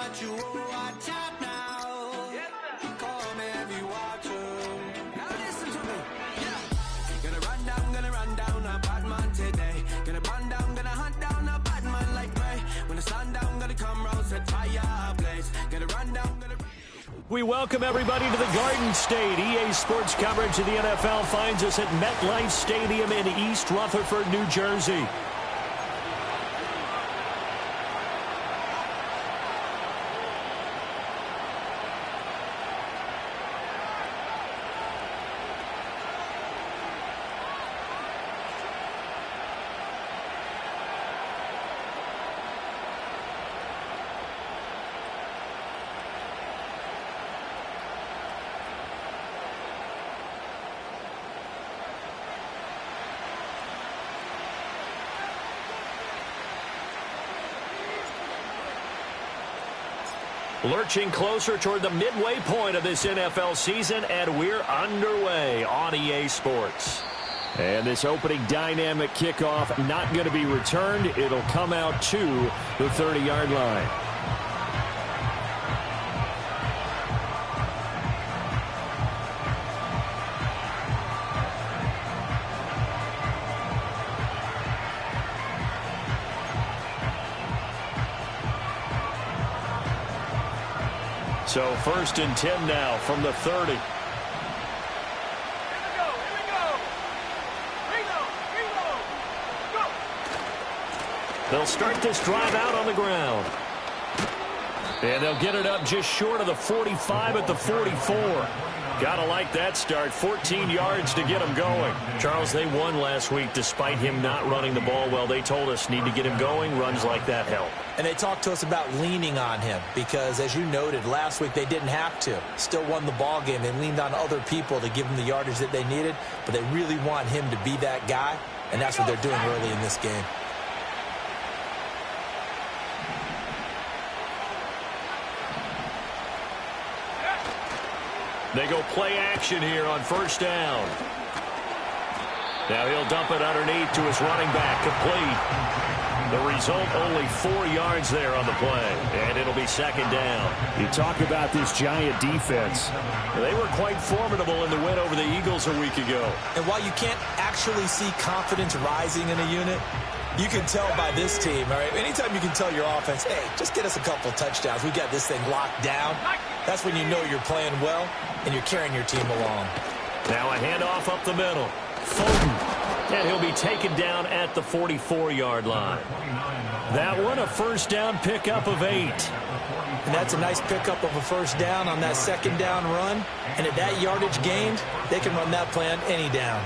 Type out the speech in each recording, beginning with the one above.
but you watch out now. Come every water. Now listen to me. Yeah. Gonna run down a bad man today. Gonna run down, gonna hunt down a bad man like me. When the sun down, gonna come round, set fire ablaze. Gonna run down, gonna. We welcome everybody to the Garden State. EA Sports coverage of the NFL finds us at MetLife Stadium in East Rutherford, New Jersey. Lurching closer toward the midway point of this NFL season, and we're underway on EA Sports. And this opening dynamic kickoff not going to be returned. It'll come out to the 30-yard line. So 1st and 10 now from the 30. Here we go. They'll start this drive out on the ground. And they'll get it up just short of the 45 at the 44. Gotta like that start. 14 yards to get him going. Charles, they won last week despite him not running the ball well. They told us need to get him going. Runs like that help. And they talked to us about leaning on him because, as you noted, last week they didn't have to. Still won the ball game. They leaned on other people to give them the yardage that they needed, but they really want him to be that guy, and that's what they're doing early in this game. They go play action here on 1st down. Now he'll dump it underneath to his running back, complete. The result, only 4 yards there on the play, and it'll be 2nd down. You talk about this Giant defense. They were quite formidable in the win over the Eagles a week ago. And while you can't actually see confidence rising in a unit, you can tell by this team, all right? Anytime you can tell your offense, hey, just get us a couple touchdowns. We got this thing locked down. That's when you know you're playing well and you're carrying your team along. Now a handoff up the middle. Fulton. And he'll be taken down at the 44-yard line. That one, a 1st down pickup of 8. And that's a nice pickup of a 1st down on that 2nd down run. And at that yardage gained, they can run that play on any down.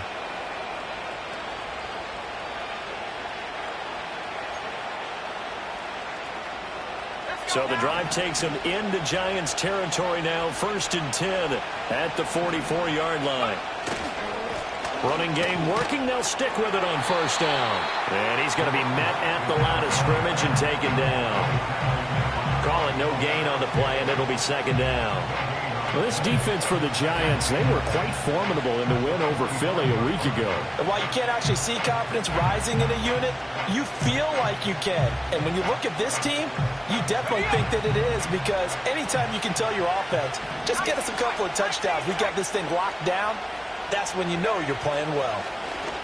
So the drive takes them into Giants territory now. 1st and 10 at the 44-yard line. Running game working. They'll stick with it on 1st down. And he's going to be met at the line of scrimmage and taken down. Call it no gain on the play, and it'll be 2nd down. Well, this defense for the Giants, they were quite formidable in the win over Philly a week ago. And while you can't actually see confidence rising in a unit, you feel like you can. And when you look at this team, you definitely think that it is, because anytime you can tell your offense, just get us a couple of touchdowns, we got this thing locked down, that's when you know you're playing well.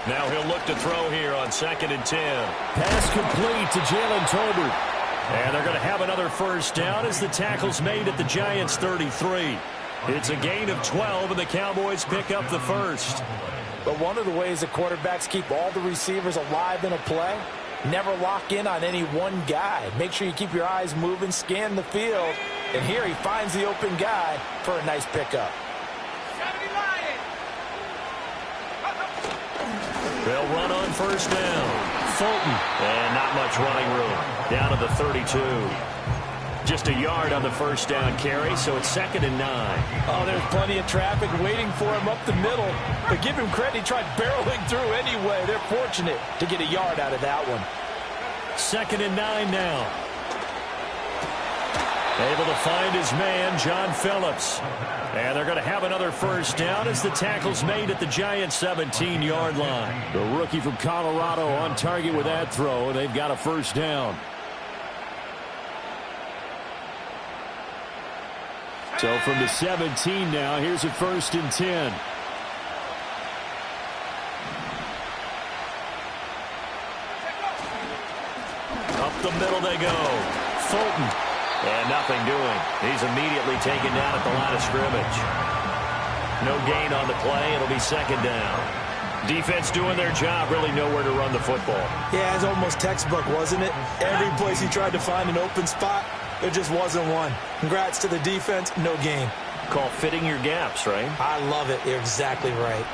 Now he'll look to throw here on 2nd and 10. Pass complete to Jalen Tolbert. And they're going to have another 1st down as the tackle's made at the Giants' 33. It's a gain of 12, and the Cowboys pick up the 1st. But one of the ways that quarterbacks keep all the receivers alive in a play, never lock in on any one guy. Make sure you keep your eyes moving, scan the field, and here he finds the open guy for a nice pickup. They'll run on 1st down. Fulton. And not much running room. Down to the 32. Just a yard on the 1st down carry, so it's 2nd and 9. Oh, there's plenty of traffic waiting for him up the middle. But give him credit, he tried barreling through anyway. They're fortunate to get a yard out of that one. 2nd and 9 now. Able to find his man, John Phillips. And they're going to have another 1st down as the tackle's made at the Giants' 17-yard line. The rookie from Colorado on target with that throw. They've got a 1st down. So from the 17 now, here's a 1st and 10. Up the middle they go. Fulton. And nothing doing. He's immediately taken down at the line of scrimmage. No gain on the play. It'll be 2nd down. Defense doing their job, really nowhere to run the football. Yeah, it's almost textbook, wasn't it? Every place he tried to find an open spot, there just wasn't one. Congrats to the defense, no gain. Call fitting your gaps, right? I love it. You're exactly right.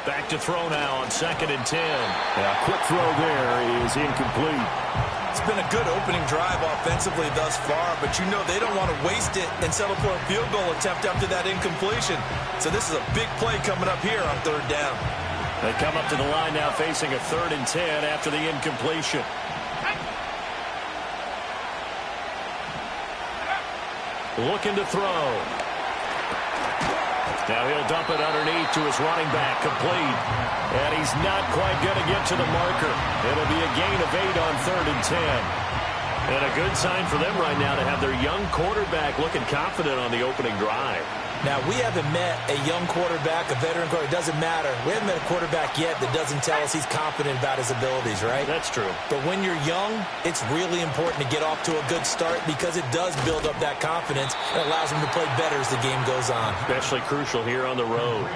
Back to throw now on 2nd and 10. Yeah, quick throw there is incomplete. It's been a good opening drive offensively thus far, but you know they don't want to waste it and settle for a field goal attempt after that incompletion. So this is a big play coming up here on 3rd down. They come up to the line now facing a 3rd and 10 after the incompletion. Looking to throw. Now he'll dump it underneath to his running back, complete. And he's not quite going to get to the marker. It'll be a gain of 8 on 3rd and 10. And a good sign for them right now to have their young quarterback looking confident on the opening drive. Now, we haven't met a young quarterback, a veteran quarterback. It doesn't matter. We haven't met a quarterback yet that doesn't tell us he's confident about his abilities, right? That's true. But when you're young, it's really important to get off to a good start because it does build up that confidence and allows him to play better as the game goes on. Especially crucial here on the road.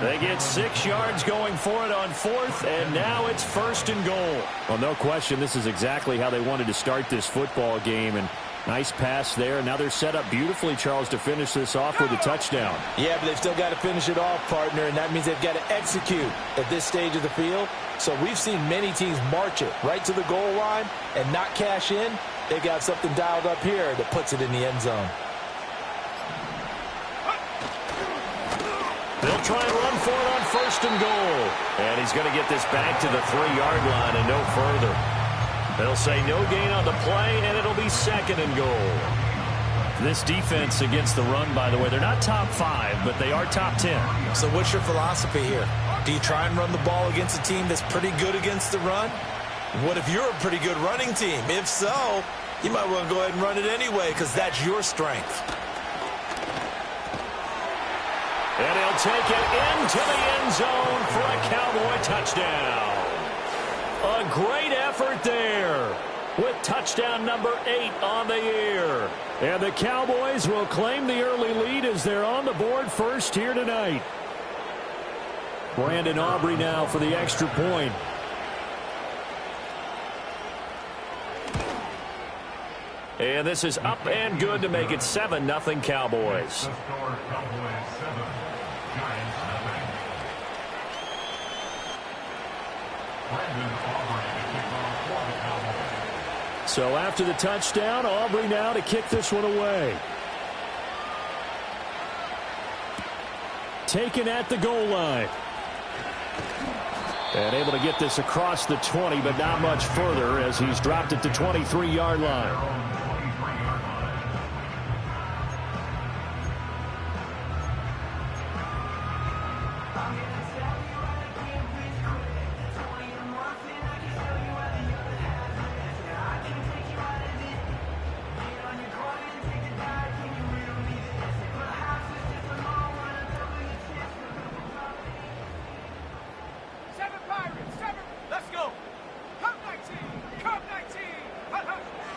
They get 6 yards going for it on 4th, and now it's 1st and goal. Well, no question, this is exactly how they wanted to start this football game, and nice pass there. Now they're set up beautifully, Charles, to finish this off with a touchdown. Yeah, but they've still got to finish it off, partner, and that means they've got to execute at this stage of the field. So we've seen many teams march it right to the goal line and not cash in. They got something dialed up here that puts it in the end zone. They'll try and run for it on 1st and goal. And he's going to get this back to the 3-yard line and no further. They'll say no gain on the play, and it'll be 2nd and goal. This defense against the run, by the way, they're not top 5, but they are top 10. So what's your philosophy here? Do you try and run the ball against a team that's pretty good against the run? What if you're a pretty good running team? If so, you might want to go ahead and run it anyway because that's your strength. And he'll take it into the end zone for a Cowboy touchdown. A great effort there with touchdown number 8 on the year. And the Cowboys will claim the early lead as they're on the board first here tonight. Brandon Aubrey now for the extra point. And this is up and good to make it 7-0 Cowboys. So after the touchdown, Aubrey now to kick this one away. Taken at the goal line. And able to get this across the 20, but not much further as he's dropped it to 23-yard line.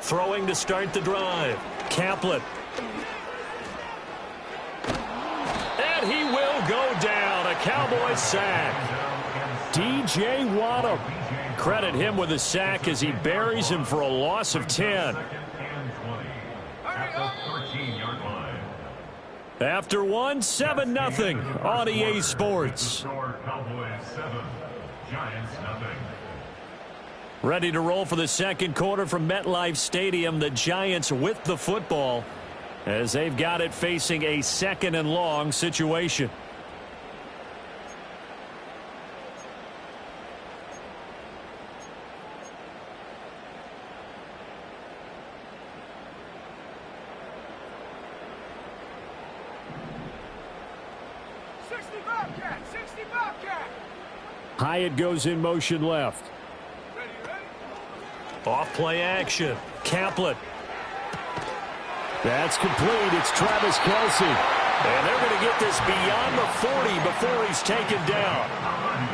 Throwing to start the drive. Caplet. And he will go down. A Cowboy sack. DJ Waddle. Credit him with a sack as he buries him for a loss of 10. After one, 7-0 on EA Sports. Ready to roll for the second quarter from MetLife Stadium. The Giants with the football as they've got it facing a 2nd and long situation. Hyatt goes in motion left. Off play action. Caplet. That's complete. It's Travis Kelce. And they're going to get this beyond the 40 before he's taken down.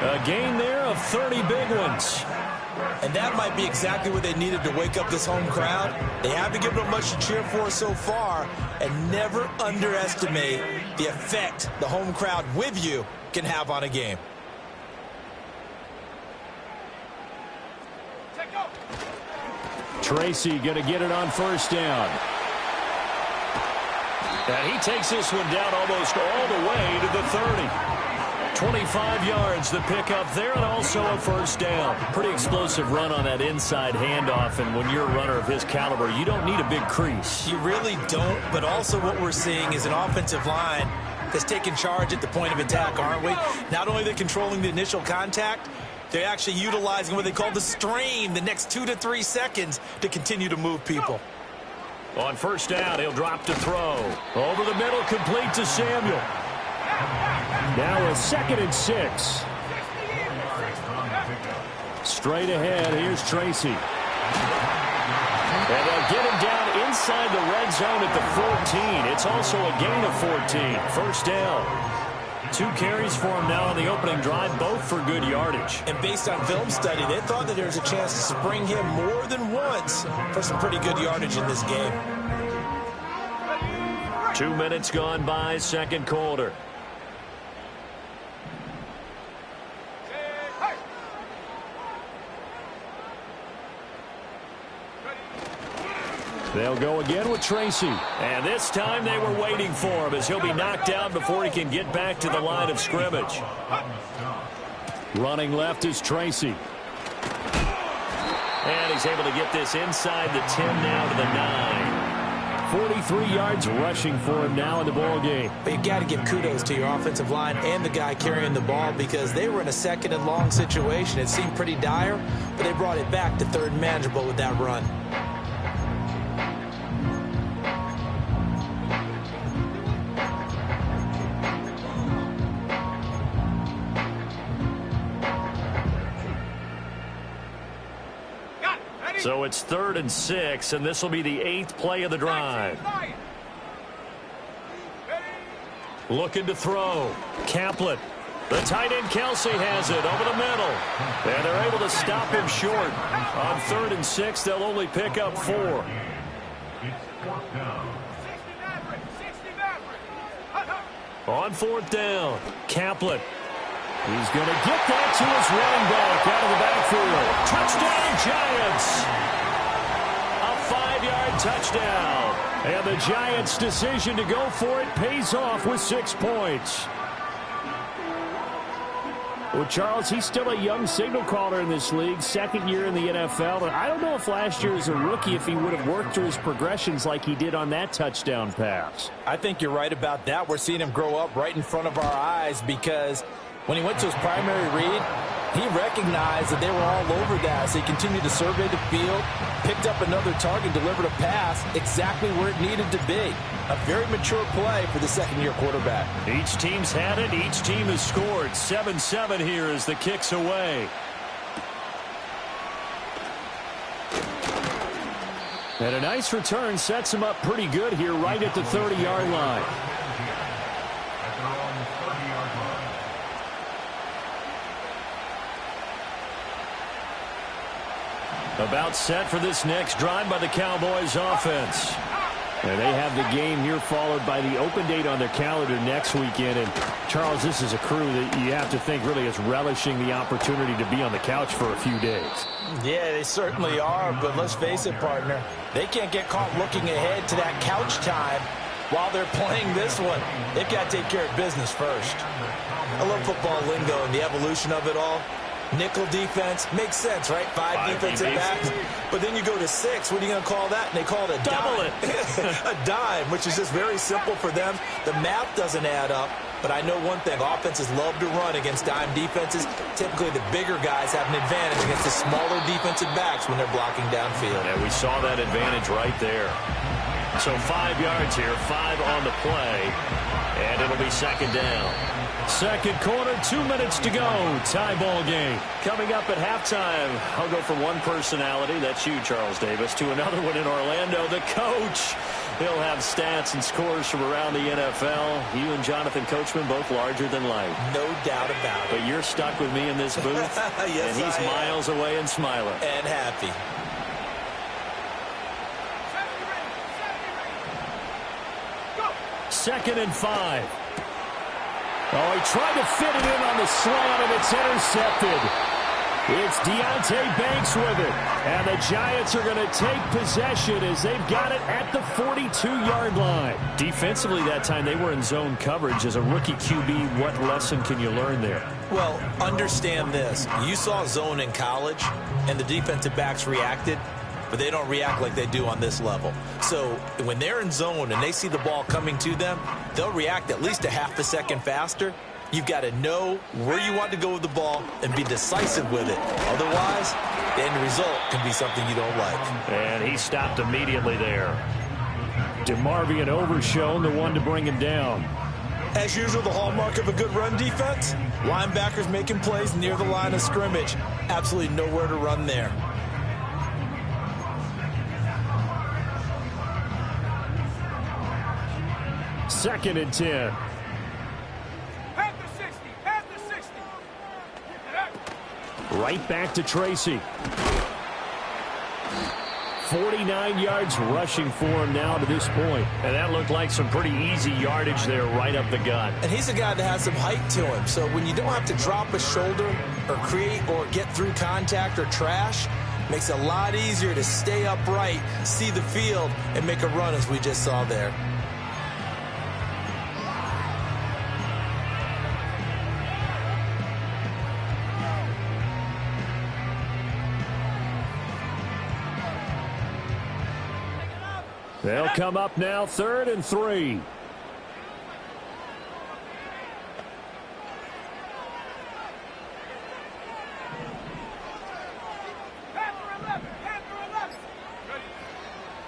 A gain there of 30 big ones. And that might be exactly what they needed to wake up this home crowd. They haven't given them much to cheer for so far. And never underestimate the effect the home crowd with you can have on a game. Tracy going to get it on first down. And he takes this one down almost all the way to the 30. 25 yards the pickup there, and also a first down. Pretty explosive run on that inside handoff, and when you're a runner of his caliber, you don't need a big crease. You really don't, but also what we're seeing is an offensive line that's taking charge at the point of attack, aren't we? Not only are they controlling the initial contact, they're actually utilizing what they call the strain, the next 2 to 3 seconds, to continue to move people. On first down, he'll drop to throw. Over the middle, complete to Samuel. Now a 2nd and 6. Straight ahead, here's Tracy. And they'll get him down inside the red zone at the 14. It's also a gain of 14. First down. 2 carries for him now on the opening drive, both for good yardage. And based on film study, they thought that there was a chance to spring him more than once for some pretty good yardage in this game. 2 minutes gone by, second quarter. They'll go again with Tracy. And this time they were waiting for him as he'll be knocked down before he can get back to the line of scrimmage. Running left is Tracy. And he's able to get this inside the 10 now to the 9. 43 yards rushing for him now in the ball game. But you got to give kudos to your offensive line and the guy carrying the ball, because they were in a 2nd and long situation. It seemed pretty dire, but they brought it back to 3rd and manageable with that run. So it's 3rd and 6, and this will be the 8th play of the drive. Looking to throw. Kaplan. The tight end Kelce has it over the middle. And they're able to stop him short. On 3rd and 6, they'll only pick up 4. On 4th down, Kaplan. He's going to get that to his running back out of the backfield. Touchdown, Giants! A 5-yard touchdown. And the Giants' decision to go for it pays off with 6 points. Well, Charles, he's still a young signal caller in this league, 2nd year in the NFL. And I don't know if last year as a rookie, if he would have worked through his progressions like he did on that touchdown pass. I think you're right about that. We're seeing him grow up right in front of our eyes, because when he went to his primary read, he recognized that they were all over that. So he continued to survey the field, picked up another target, delivered a pass exactly where it needed to be. A very mature play for the 2nd-year quarterback. Each team's had it. Each team has scored. 7-7 here as the kick's away. And a nice return sets him up pretty good here right at the 30-yard line. About set for this next drive by the Cowboys offense. And they have the game here followed by the open date on their calendar next weekend. And, Charles, this is a crew that you have to think really is relishing the opportunity to be on the couch for a few days. Yeah, they certainly are, but let's face it, partner. They can't get caught looking ahead to that couch time while they're playing this one. They've got to take care of business first. I love football lingo and the evolution of it all. Nickel defense makes sense, right? 5 defensive backs. But then you go to 6. What are you going to call that? And they call it a double dime. A dime, which is just very simple for them. The math doesn't add up. But I know one thing. Offenses love to run against dime defenses. Typically, the bigger guys have an advantage against the smaller defensive backs when they're blocking downfield. Yeah, we saw that advantage right there. So 5 yards here, 5 on the play. And it'll be 2nd down. Second quarter, 2 minutes to go. Tie ball game. Coming up at halftime, I'll go from one personality, that's you, Charles Davis, to another one in Orlando. The coach He'll have stats and scores from around the NFL. You and Jonathan Coachman both larger than life. No doubt about it. But you're stuck with me in this booth, yes, and he's miles away and smiling. And happy. Second and 5. Oh, he tried to fit it in on the slant, and it's intercepted. It's Deonte Banks with it. And the Giants are going to take possession as they've got it at the 42-yard line. Defensively that time, they were in zone coverage. As a rookie QB, what lesson can you learn there? Well, understand this. You saw zone in college, and the defensive backs reacted, but they don't react like they do on this level. So when they're in zone and they see the ball coming to them, they'll react at least a half a second faster. You've got to know where you want to go with the ball and be decisive with it. Otherwise, the end result can be something you don't like. And he stopped immediately there. DeMarvion Overshown, the one to bring him down. As usual, the hallmark of a good run defense, linebackers making plays near the line of scrimmage. Absolutely nowhere to run there. Second and 10. Right back to Tracy. 49 yards rushing for him now to this point. And that looked like some pretty easy yardage there right up the gut. And he's a guy that has some height to him. So when you don't have to drop a shoulder or create or get through contact or trash, makes it a lot easier to stay upright, see the field, and make a run as we just saw there. They'll come up now, 3rd and 3.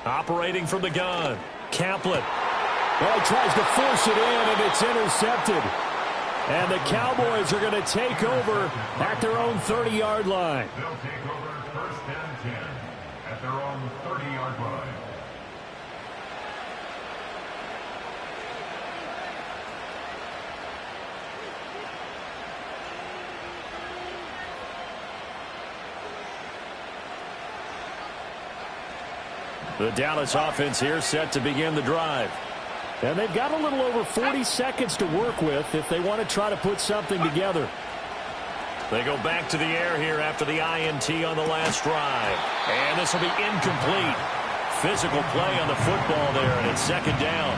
Operating from the gun, Kaplan. Well, he tries to force it in, and it's intercepted. And the Cowboys are going to take over at their own 30-yard line. They'll take over 1st and 10 at their own 30-yard line. The Dallas offense here set to begin the drive. And they've got a little over 40 seconds to work with if they want to try to put something together. They go back to the air here after the INT on the last drive. And this will be incomplete. Physical play on the football there, and it's 2nd down.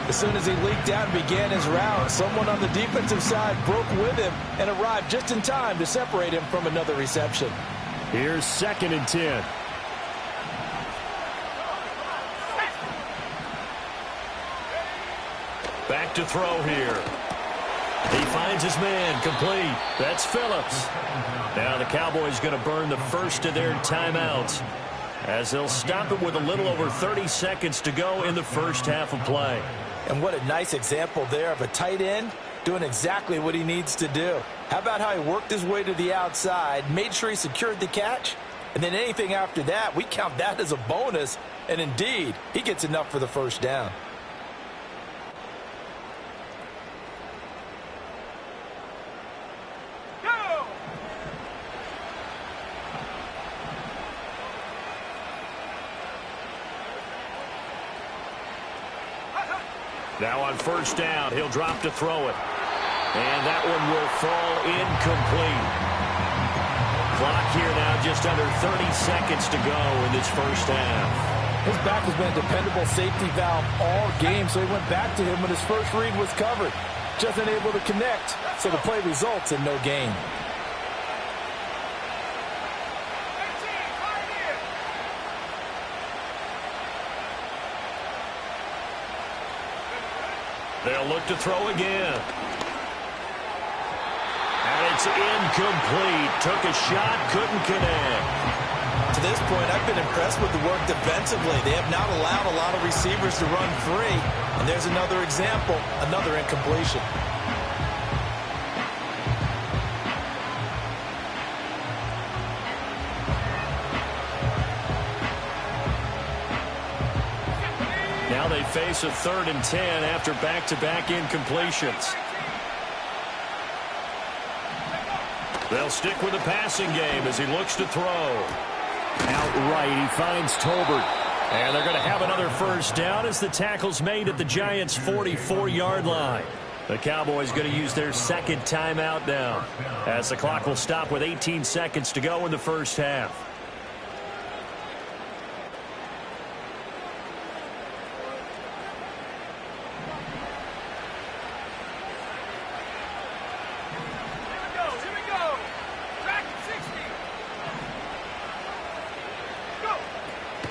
As soon as he leaked out and began his route, someone on the defensive side broke with him and arrived just in time to separate him from another reception. Here's 2nd and 10. Back to throw here. He finds his man, complete. That's Phillips. Now the Cowboys going to burn the first of their timeouts as they'll stop it with a little over 30 seconds to go in the first half of play. And what a nice example there of a tight end doing exactly what he needs to do. How about how he worked his way to the outside, made sure he secured the catch, and then anything after that, we count that as a bonus. And indeed, he gets enough for the first down. Now on 1st down, he'll drop to throw it. And that one will fall incomplete. Clock here now just under 30 seconds to go in this first half. His back has been a dependable safety valve all game, so he went back to him when his first read was covered. Just unable to connect, so the play results in no gain. They'll look to throw again. And it's incomplete. Took a shot, couldn't connect. To this point, I've been impressed with the work defensively. They have not allowed a lot of receivers to run free. And there's another example, another incompletion. Now they face a 3rd and 10 after back-to-back incompletions. They'll stick with the passing game as he looks to throw. Outright, he finds Tolbert. And they're going to have another first down as the tackle's made at the Giants' 44-yard line. The Cowboys going to use their second timeout now, as the clock will stop with 18 seconds to go in the first half.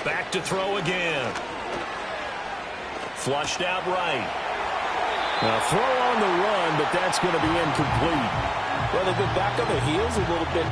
Back to throw again. Flushed out right. Now throw on the run, but that's going to be incomplete. Well, they've been back on their heels a little bit.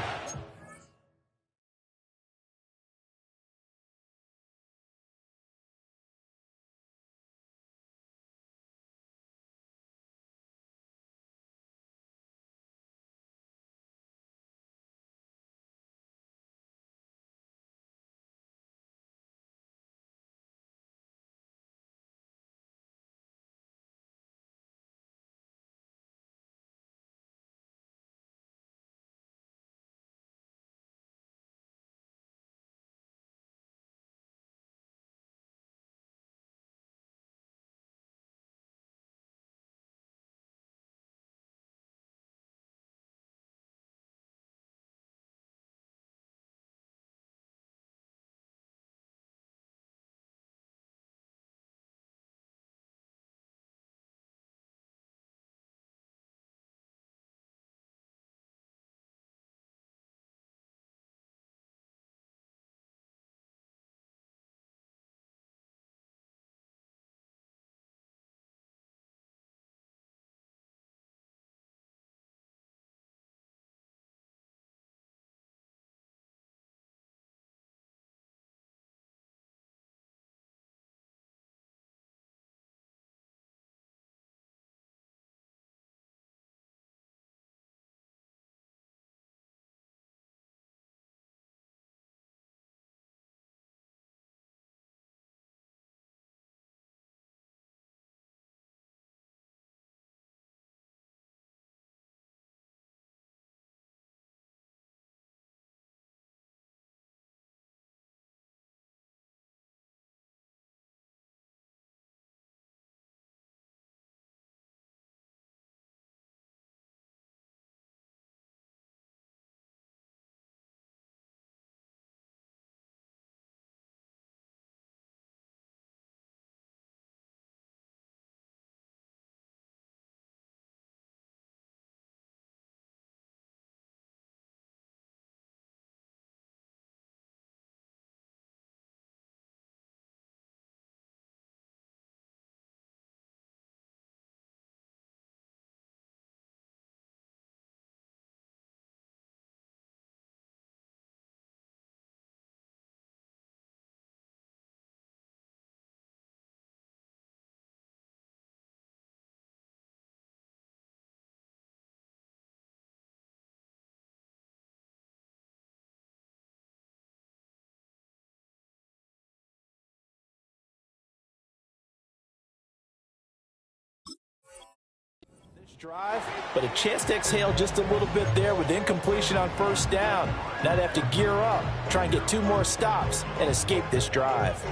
Drive, but a chance to exhale just a little bit there with incompletion on first down. Now they have to gear up, try and get 2 more stops, and escape this drive.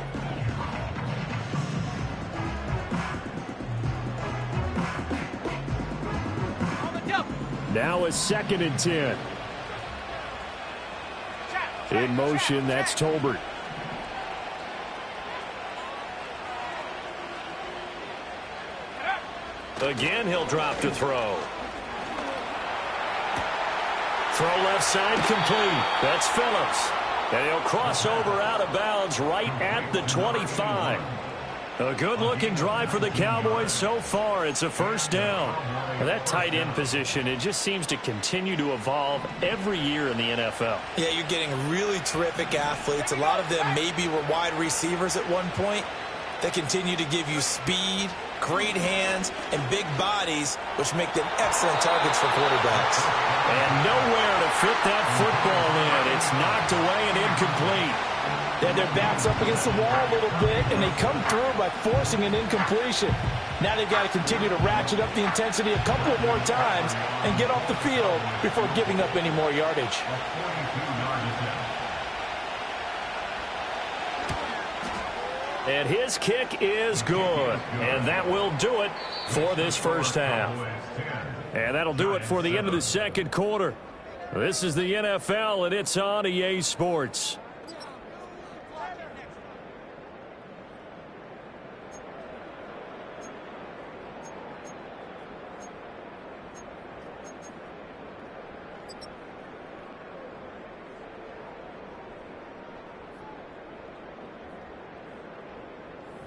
Now a 2nd and 10. In motion, that's Tolbert. Again, he'll drop to throw. Throw left side complete. That's Phillips. And he'll cross over out of bounds right at the 25. A good-looking drive for the Cowboys so far. It's a first down. And that tight end position, it just seems to continue to evolve every year in the NFL. Yeah, you're getting really terrific athletes. A lot of them maybe were wide receivers at one point. They continue to give you speed, great hands, and big bodies, which make them excellent targets for quarterbacks. And nowhere to fit that football in. It's knocked away and incomplete. They had their backs up against the wall a little bit, and they come through by forcing an incompletion. Now they've got to continue to ratchet up the intensity a couple more times and get off the field before giving up any more yardage. And his kick is good. And that will do it for this first half. And that'll do it for the end of the second quarter. This is the NFL, and it's on EA Sports.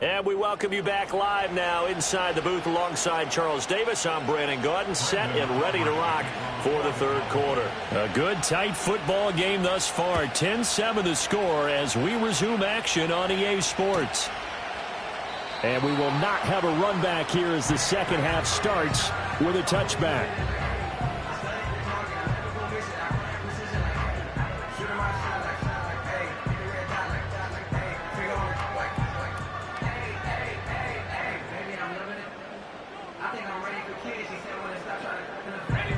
And we welcome you back live now inside the booth alongside Charles Davis. I'm Brandon Gaudin, set and ready to rock for the third quarter. A good, tight football game thus far. 10-7 the score as we resume action on EA Sports. And we will not have a run back here as the second half starts with a touchback.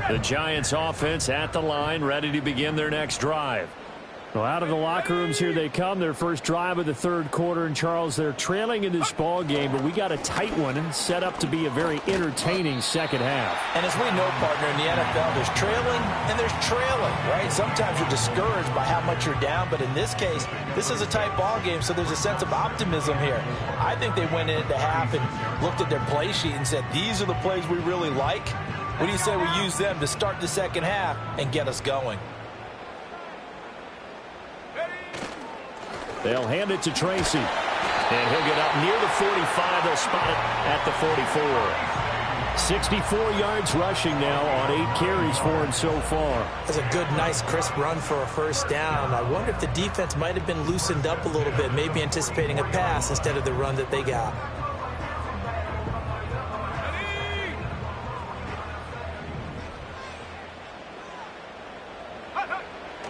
The Giants offense at the line, ready to begin their next drive. Well, out of the locker rooms here they come. Their first drive of the third quarter. And, Charles, they're trailing in this ball game, but we got a tight one and set up to be a very entertaining second half. And as we know, partner, in the NFL, there's trailing and there's trailing, right? Sometimes you're discouraged by how much you're down, but in this case, this is a tight ball game, so there's a sense of optimism here. I think they went into half and looked at their play sheet and said, these are the plays we really like. What do you say we use them to start the second half and get us going? They'll hand it to Tracy. And he'll get up near the 45. They'll spot it at the 44. 64 yards rushing now on 8 carries for him so far. That's a good, nice, crisp run for a first down. I wonder if the defense might have been loosened up a little bit, maybe anticipating a pass instead of the run that they got.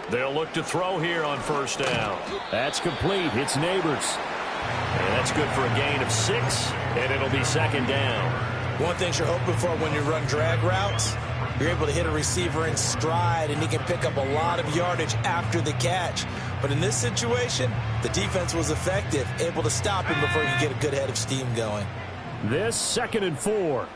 They'll look to throw here on first down. That's complete. It's Neighbors. And that's good for a gain of 6, and it'll be second down. One thing you're hoping for when you run drag routes, you're able to hit a receiver in stride, and he can pick up a lot of yardage after the catch. But in this situation, the defense was effective, able to stop him before he could get a good head of steam going. This 2nd and 4.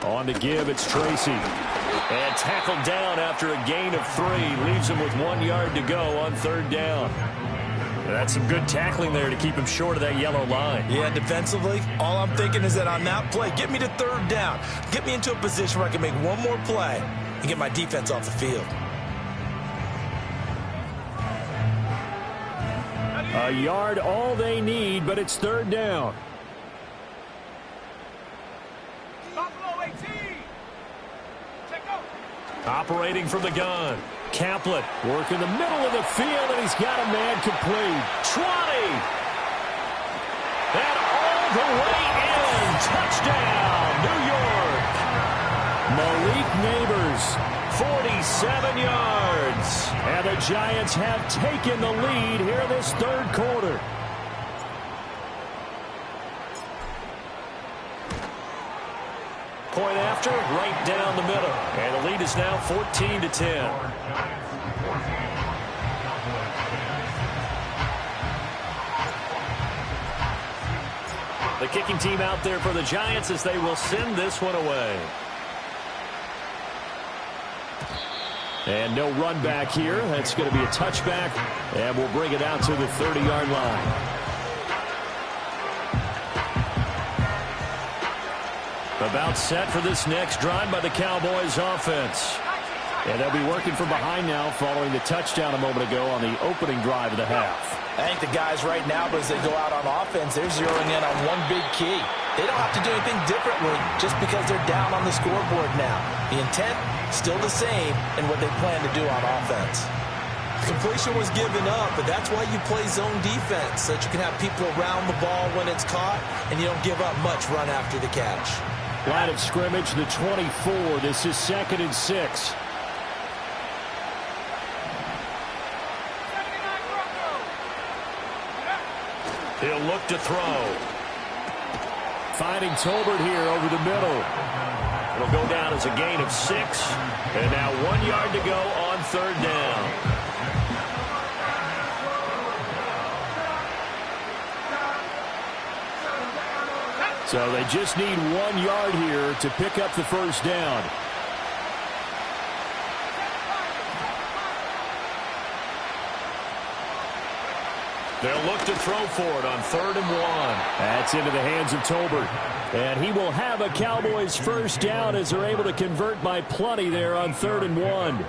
On to give, it's Tracy. And tackled down after a gain of 3. Leaves him with 1 yard to go on third down. That's some good tackling there to keep him short of that yellow line. Yeah, defensively, all I'm thinking is that on that play, get me to third down. Get me into a position where I can make one more play and get my defense off the field. A yard all they need, but it's third down. Operating from the gun. Caplet working the middle of the field, and he's got a man complete. 20. And all the way in. Touchdown, New York. Malik Neighbors, 47 yards. And the Giants have taken the lead here in this third quarter. Point after, right down the middle. And the lead is now 14-10. The kicking team out there for the Giants as they will send this one away. And no run back here. That's going to be a touchback. And we'll bring it out to the 30-yard line. About set for this next drive by the Cowboys offense. And they'll be working from behind now following the touchdown a moment ago on the opening drive of the half. I think the guys right now, as they go out on offense, they're zeroing in on one big key. They don't have to do anything differently just because they're down on the scoreboard now. The intent, still the same in what they plan to do on offense. Completion was given up, but that's why you play zone defense, so that you can have people around the ball when it's caught, and you don't give up much run after the catch. Line of scrimmage, the 24. This is 2nd and 6. He'll look to throw. Finding Tolbert here over the middle. It'll go down as a gain of 6. And now 1 yard to go on 3rd down. So they just need 1 yard here to pick up the first down. They'll look to throw for it on 3rd and 1. That's into the hands of Tolbert. And he will have a Cowboys first down as they're able to convert by plenty there on 3rd and 1.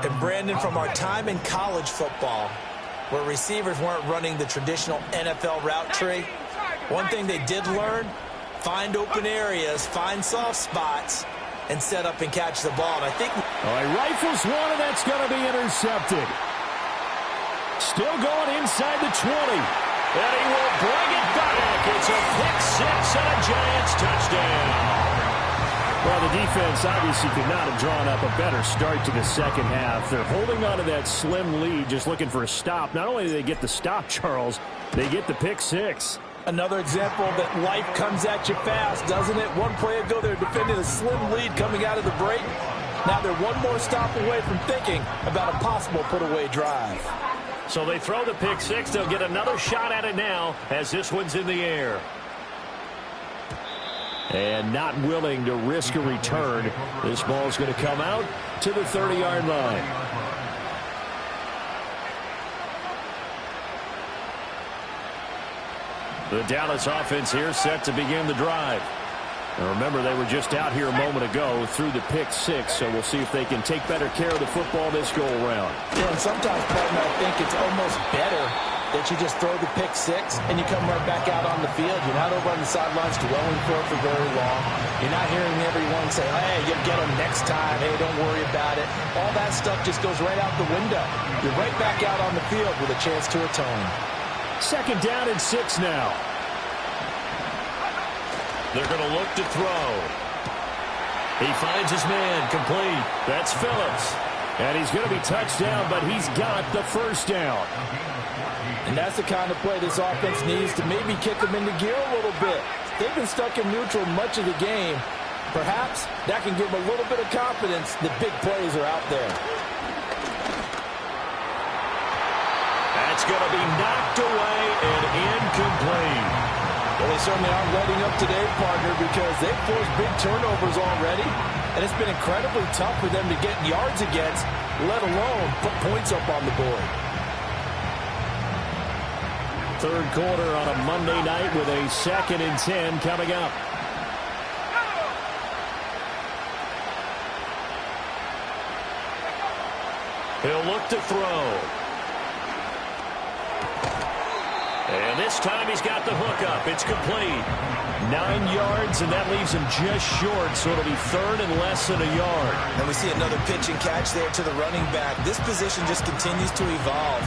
And Brandon, from our time in college football, where receivers weren't running the traditional NFL route tree, one thing they did learn, find open areas, find soft spots, and set up and catch the ball. And I think... He rifles one, and that's going to be intercepted. Still going inside the 20. And he will bring it back. It's a pick-6 and a Giants touchdown. Well, the defense obviously could not have drawn up a better start to the second half. They're holding on to that slim lead, just looking for a stop. Not only do they get the stop, Charles, they get the pick-6. Another example that life comes at you fast, doesn't it? One play ago, they're defending a slim lead coming out of the break. Now they're one more stop away from thinking about a possible put-away drive. So they throw the pick-6. They'll get another shot at it now as this one's in the air. And not willing to risk a return. This ball's going to come out to the 30-yard line. The Dallas offense here set to begin the drive. And remember, they were just out here a moment ago through the pick-6, so we'll see if they can take better care of the football this go-around. Yeah, and sometimes, partner, I think it's almost better that you just throw the pick-6 and you come right back out on the field. You're not over on the sidelines dwelling for it for very long. You're not hearing everyone say, hey, you'll get them next time. Hey, don't worry about it. All that stuff just goes right out the window. You're right back out on the field with a chance to atone. 2nd down and 6 now. They're going to look to throw. He finds his man, complete. That's Phillips. And he's going to be touched down, but he's got the first down. And that's the kind of play this offense needs to maybe kick them into gear a little bit. They've been stuck in neutral much of the game. Perhaps that can give them a little bit of confidence that big plays are out there. That's going to be knocked away and incomplete. Well, they certainly aren't letting up today, partner, because they've forced big turnovers already, and it's been incredibly tough for them to get yards against, let alone put points up on the board. 3rd quarter on a Monday night with a 2nd and 10 coming up. He'll look to throw. And this time he's got the hook up. It's complete. 9 yards, and that leaves him just short, so it'll be 3rd and less than a yard. And we see another pitch and catch there to the running back. This position just continues to evolve.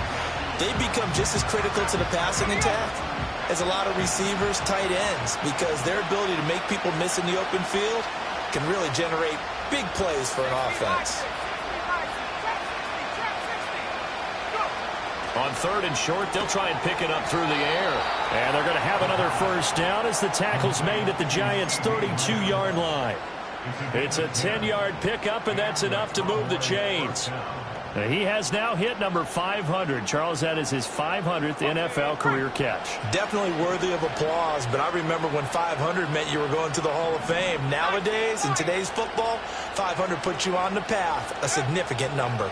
They become just as critical to the passing attack as a lot of receivers, tight ends, because their ability to make people miss in the open field can really generate big plays for an offense. On 3rd and short, they'll try and pick it up through the air. And they're going to have another first down as the tackle's made at the Giants' 32-yard line. It's a 10-yard pickup, and that's enough to move the chains. He has now hit number 500. Charles, that is his 500th NFL career catch. Definitely worthy of applause, but I remember when 500 meant you were going to the Hall of Fame. Nowadays, in today's football, 500 puts you on the path, a significant number.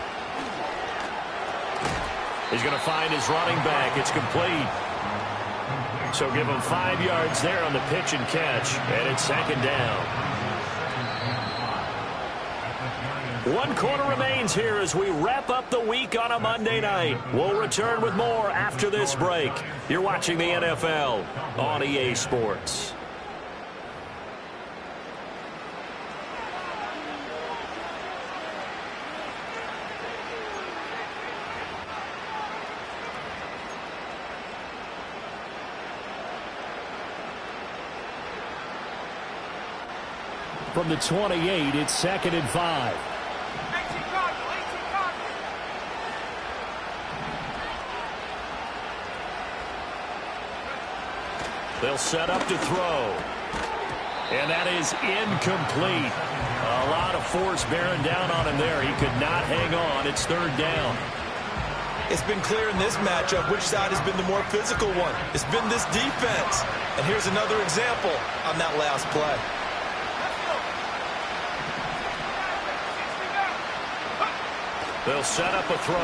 He's going to find his running back. It's complete. So give him 5 yards there on the pitch and catch, and it's 2nd down. 1 quarter remains here as we wrap up the week on a Monday night. We'll return with more after this break. You're watching the NFL on EA Sports. from the 28. It's 2nd and 5. They'll set up to throw. And that is incomplete. A lot of force bearing down on him there. He could not hang on. It's 3rd down. It's been clear in this matchup which side has been the more physical one. It's been this defense. And here's another example on that last play. They'll set up a throw.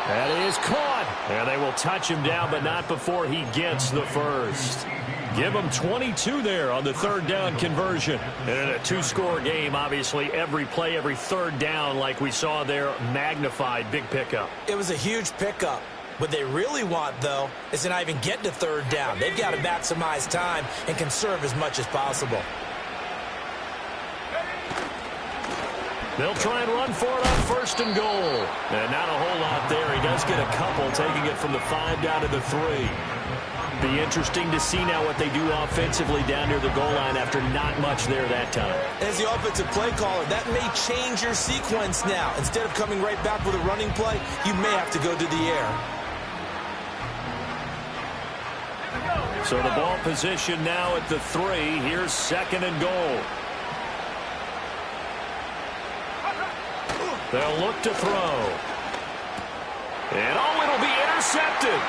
That is caught. And they will touch him down, but not before he gets the first. Give him 22 there on the 3rd down conversion. And in a 2-score game, obviously, every play, every 3rd down, like we saw there, magnified. Big pickup. It was a huge pickup. What they really want, though, is to not even get to 3rd down. They've got to maximize time and conserve as much as possible. They'll try and run for it on 1st and goal. And not a whole lot there. He does get a couple, taking it from the 5 down to the 3. Be interesting to see now what they do offensively down near the goal line after not much there that time. As the offensive play caller, that may change your sequence now. Instead of coming right back with a running play, you may have to go to the air. So the ball position now at the 3. Here's 2nd and goal. They'll look to throw. And it'll be intercepted.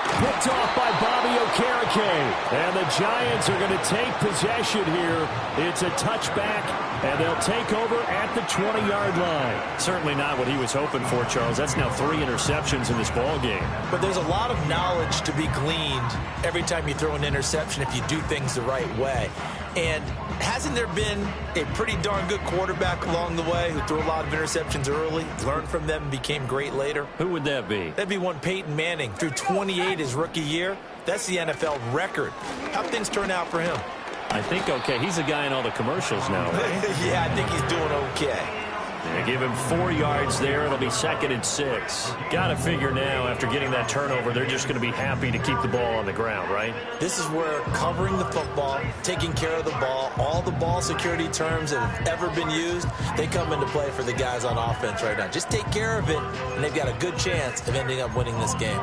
Picked off by Bobby Okereke. And the Giants are going to take possession here. It's a touchback, and they'll take over at the 20-yard line. Certainly not what he was hoping for, Charles. That's now 3 interceptions in this ball game. But there's a lot of knowledge to be gleaned every time you throw an interception if you do things the right way. And hasn't there been a pretty darn good quarterback along the way who threw a lot of interceptions early, learned from them, and became great later? Who would that be? That'd be one Peyton Manning. Threw 28 his rookie year. That's the NFL record. How'd things turn out for him? I think okay. He's a guy in all the commercials now. Right? Yeah, I think he's doing okay. They give him 4 yards there. It'll be 2nd and 6. Got to figure now, after getting that turnover, they're just going to be happy to keep the ball on the ground, right? This is where covering the football, taking care of the ball, all the ball security terms that have ever been used, they come into play for the guys on offense right now. Just take care of it, and they've got a good chance of ending up winning this game.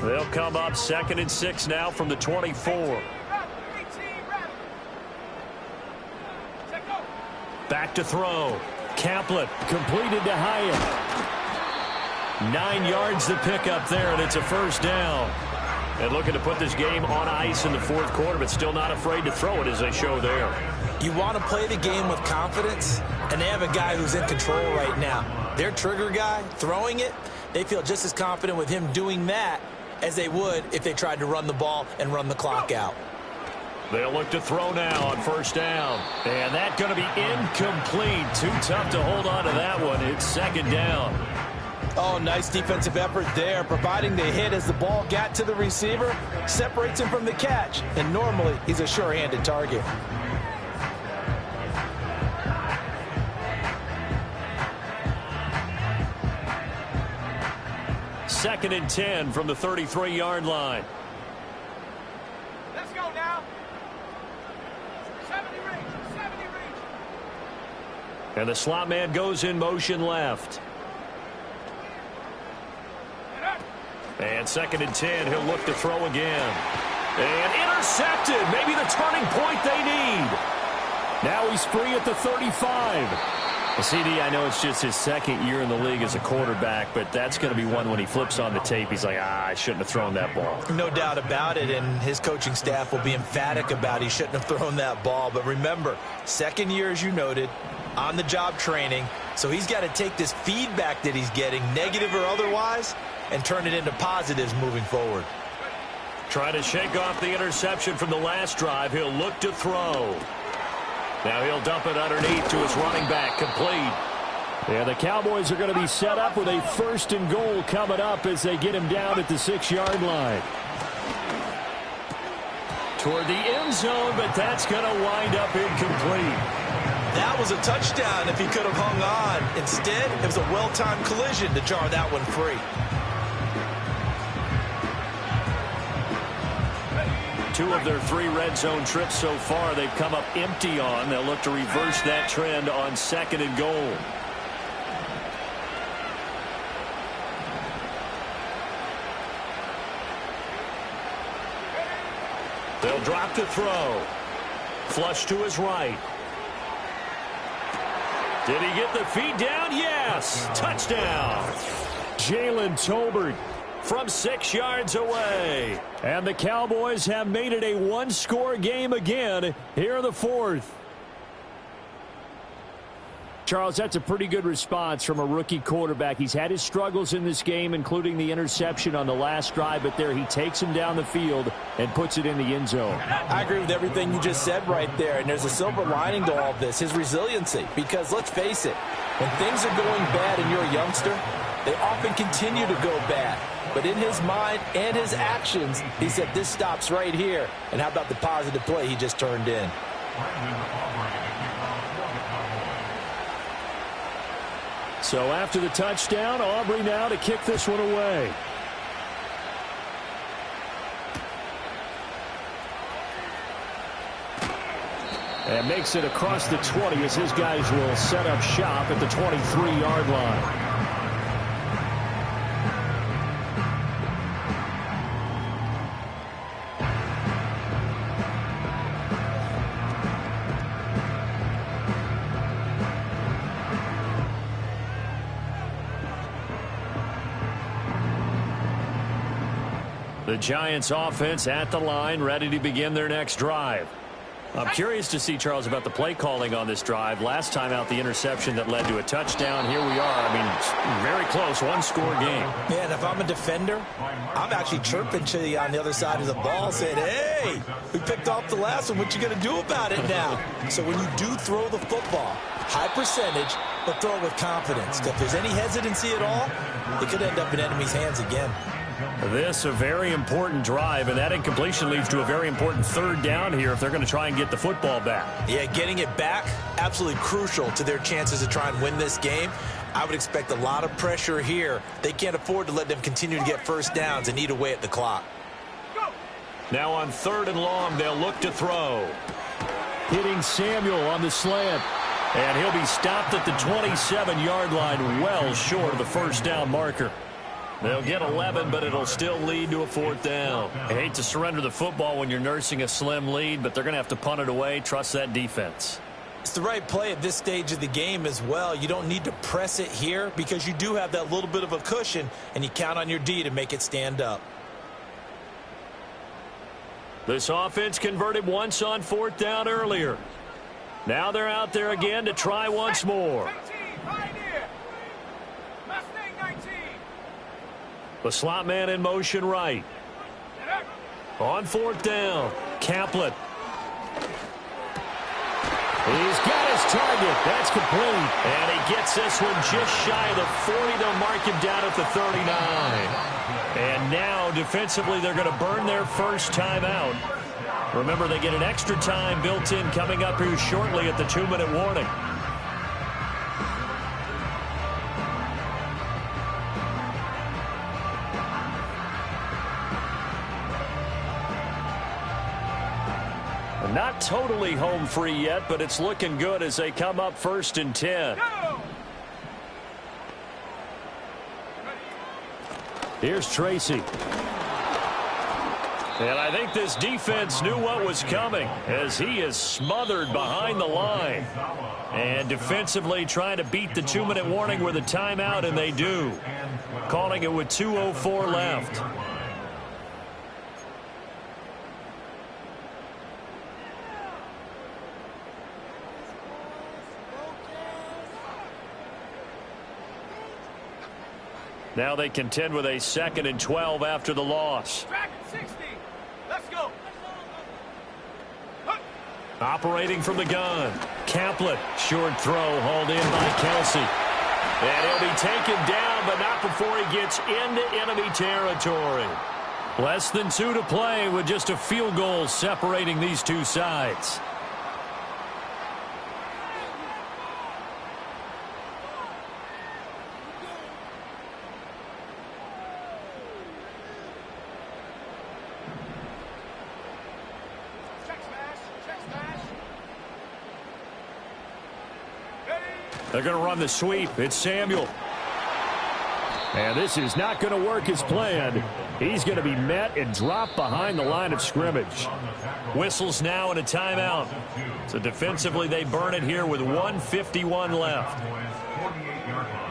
They'll come up 2nd and 6 now from the 24. Back to throw. Caplet completed to Hyatt. 9 yards to pick up there, and it's a 1st down. And looking to put this game on ice in the 4th quarter, but still not afraid to throw it as they show there. You want to play the game with confidence, and they have a guy who's in control right now. Their trigger guy, throwing it, they feel just as confident with him doing that as they would if they tried to run the ball and run the clock out. They'll look to throw now on 1st down. And that's going to be incomplete. Too tough to hold on to that one. It's 2nd down. Oh, nice defensive effort there, providing the hit as the ball got to the receiver, separates him from the catch, and normally he's a sure-handed target. Second and 10 from the 33-yard line. Let's go now. 70 range, 70 range. And the slot man goes in motion left. And 2nd and 10, he'll look to throw again. And intercepted. Maybe the turning point they need. Now he's free at the 35. CD, I know it's just his 2nd year in the league as a quarterback, but that's going to be one when he flips on the tape. He's like, I shouldn't have thrown that ball. No doubt about it, and his coaching staff will be emphatic about he shouldn't have thrown that ball. But remember, 2nd year, as you noted, on-the-job training, so he's got to take this feedback that he's getting, negative or otherwise, and turn it into positives moving forward. Trying to shake off the interception from the last drive. He'll look to throw. Now he'll dump it underneath to his running back, complete. Yeah, the Cowboys are going to be set up with a 1st and goal coming up as they get him down at the 6-yard line. Toward the end zone, but that's going to wind up incomplete. That was a touchdown if he could have hung on. Instead, it was a well-timed collision to jar that one free. Two of their 3 red zone trips so far they've come up empty on. They'll look to reverse that trend on 2nd and goal. They'll drop to throw. Flush to his right. Did he get the feet down? Yes. Touchdown. Jalen Tolbert from 6 yards away. And the Cowboys have made it a one-score game again here in the 4th. Charles, that's a pretty good response from a rookie quarterback. He's had his struggles in this game, including the interception on the last drive, but there he takes him down the field and puts it in the end zone. I agree with everything you just said right there, and there's a silver lining to all of this, his resiliency. Because let's face it, when things are going bad and you're a youngster, they often continue to go bad. But in his mind and his actions, he said, this stops right here. And how about the positive play he just turned in? So after the touchdown, Aubrey now to kick this one away. And makes it across the 20 as his guys will set up shop at the 23-yard line. The Giants offense at the line, ready to begin their next drive. I'm curious to see, Charles, about the play calling on this drive. Last time out, the interception that led to a touchdown. Here we are. I mean, very close, one-score game. Man, if I'm a defender, I'm actually chirping to you on the other side of the ball saying, hey, we picked off the last one. What you going to do about it now? So when you do throw the football, high percentage, but throw it with confidence. If there's any hesitancy at all, it could end up in enemy's hands again. This a very important drive, and that incompletion leads to a very important 3rd down here if they're going to try and get the football back. Yeah, getting it back, absolutely crucial to their chances to try and win this game. I would expect a lot of pressure here. They can't afford to let them continue to get first downs and eat away at the clock. Now on 3rd and long, they'll look to throw. Hitting Samuel on the slant. And he'll be stopped at the 27-yard line, well short of the first down marker. They'll get 11, but it'll still lead to a 4th down. I hate to surrender the football when you're nursing a slim lead, but they're going to have to punt it away. Trust that defense. It's the right play at this stage of the game as well. You don't need to press it here because you do have that little bit of a cushion, and you count on your D to make it stand up. This offense converted once on 4th down earlier. Now they're out there again to try once more. The slot man in motion right. On 4th down, Kaplan. He's got his target. That's complete. And he gets this one just shy of the 40. They'll mark him down at the 39. And now, defensively, they're going to burn their first time out. Remember, they get an extra time built in coming up here shortly at the 2-minute warning. Not totally home free yet, but it's looking good as they come up 1st and 10. Here's Tracy. And I think this defense knew what was coming as he is smothered behind the line. And defensively trying to beat the 2-minute warning with a timeout, and they do. Calling it with 2:04 left. Now they contend with a 2nd and 12 after the loss. Track 60. Let's go. Operating from the gun. Kaplan. Short throw hauled in by Kelsey. And he'll be taken down, but not before he gets into enemy territory. Less than 2 to play with just a field goal separating these two sides. They're going to run the sweep. It's Samuel. And this is not going to work as planned. He's going to be met and dropped behind the line of scrimmage. Whistles now and a timeout. So defensively, they burn it here with 1:51 left. 48-yard line.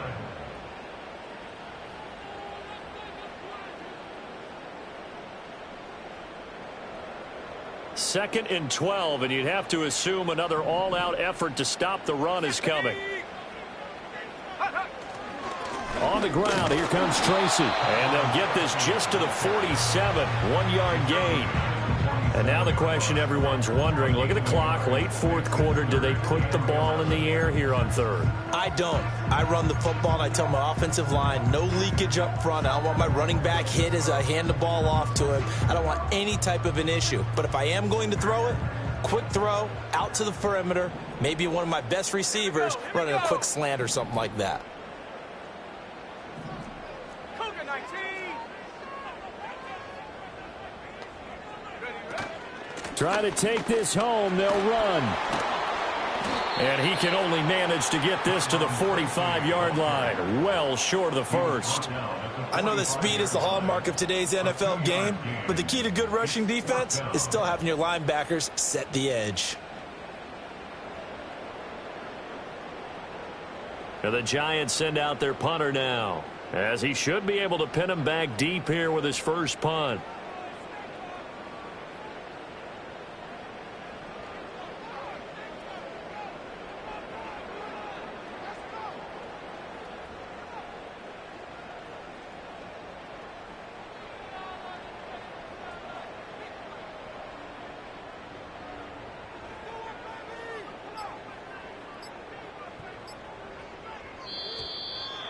Second and 12, and you'd have to assume another all-out effort to stop the run is coming. On the ground, here comes Tracy. And they'll get this just to the 47, 1-yard gain. And now the question everyone's wondering, look at the clock, late fourth quarter, do they put the ball in the air here on third? I don't. I run the football, and I tell my offensive line, no leakage up front. I don't want my running back hit as I hand the ball off to him. I don't want any type of an issue. But if I am going to throw it, quick throw, out to the perimeter, maybe one of my best receivers running a quick slant or something like that. Trying to take this home, they'll run. And he can only manage to get this to the 45-yard line, well short of the first. I know that speed is the hallmark of today's NFL game, but the key to good rushing defense is still having your linebackers set the edge. And the Giants send out their punter now, as he should be able to pin him back deep here with his first punt.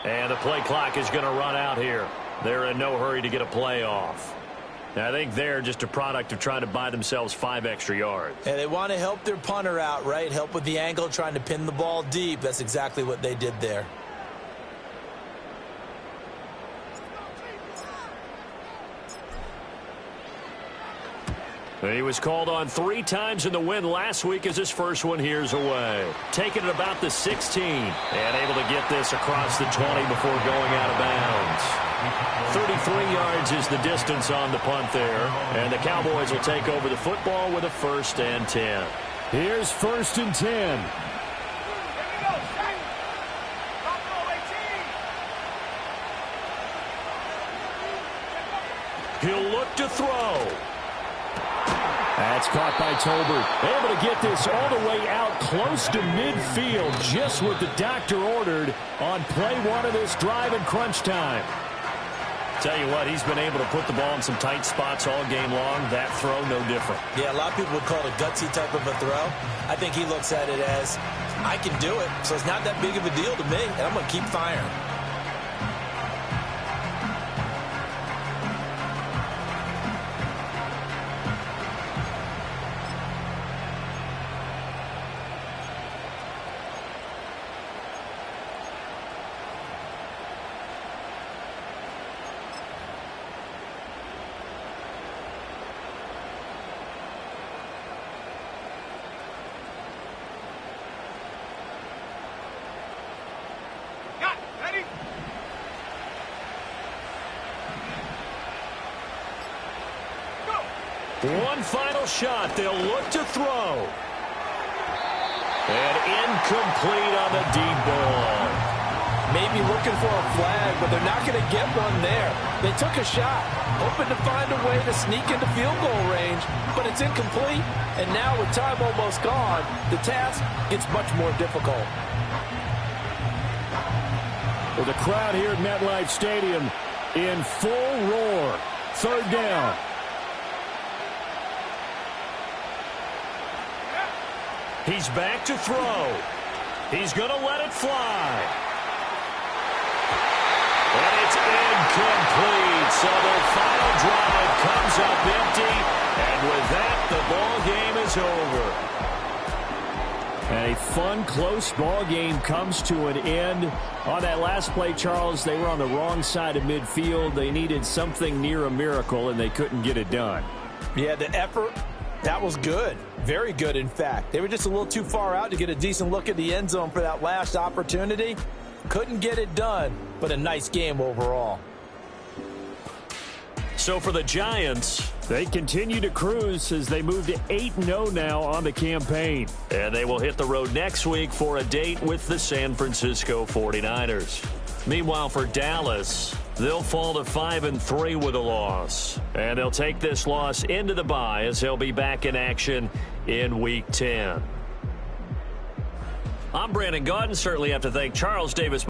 And the play clock is going to run out here. They're in no hurry to get a play off. Now, I think they're just a product of trying to buy themselves 5 extra yards. And they want to help their punter out, right? Help with the angle, trying to pin the ball deep. That's exactly what they did there. He was called on 3 times in the win last week as his first one here's away. Taking it about the 16 and able to get this across the 20 before going out of bounds. 33 yards is the distance on the punt there. And the Cowboys will take over the football with a 1st and 10. Here's 1st and 10. He'll look to throw. That's caught by Tolbert. Able to get this all the way out close to midfield, just what the doctor ordered on play 1 of this drive in crunch time. Tell you what, he's been able to put the ball in some tight spots all game long. That throw, no different. Yeah, a lot of people would call it a gutsy type of a throw. I think he looks at it as, I can do it, so it's not that big of a deal to me, and I'm going to keep firing. One final shot. They'll look to throw. And incomplete on the deep ball. Maybe looking for a flag, but they're not going to get one there. They took a shot, hoping to find a way to sneak into field goal range, but it's incomplete. And now with time almost gone, the task gets much more difficult. Well, the crowd here at MetLife Stadium in full roar. 3rd down. He's back to throw. He's going to let it fly. And it's incomplete. So the final drive comes up empty. And with that, the ball game is over. And a fun, close ball game comes to an end. On that last play, Charles, they were on the wrong side of midfield. They needed something near a miracle, and they couldn't get it done. Yeah, the effort That was good. Very good, in fact. They were just a little too far out to get a decent look at the end zone for that last opportunity. Couldn't get it done, but a nice game overall. So for the Giants, they continue to cruise as they move to 8-0 now on the campaign. And they will hit the road next week for a date with the San Francisco 49ers. Meanwhile, for Dallas, they'll fall to 5-3 with a loss. And they'll take this loss into the bye as they'll be back in action in Week 10. I'm Brandon Gaudin. Certainly have to thank Charles Davis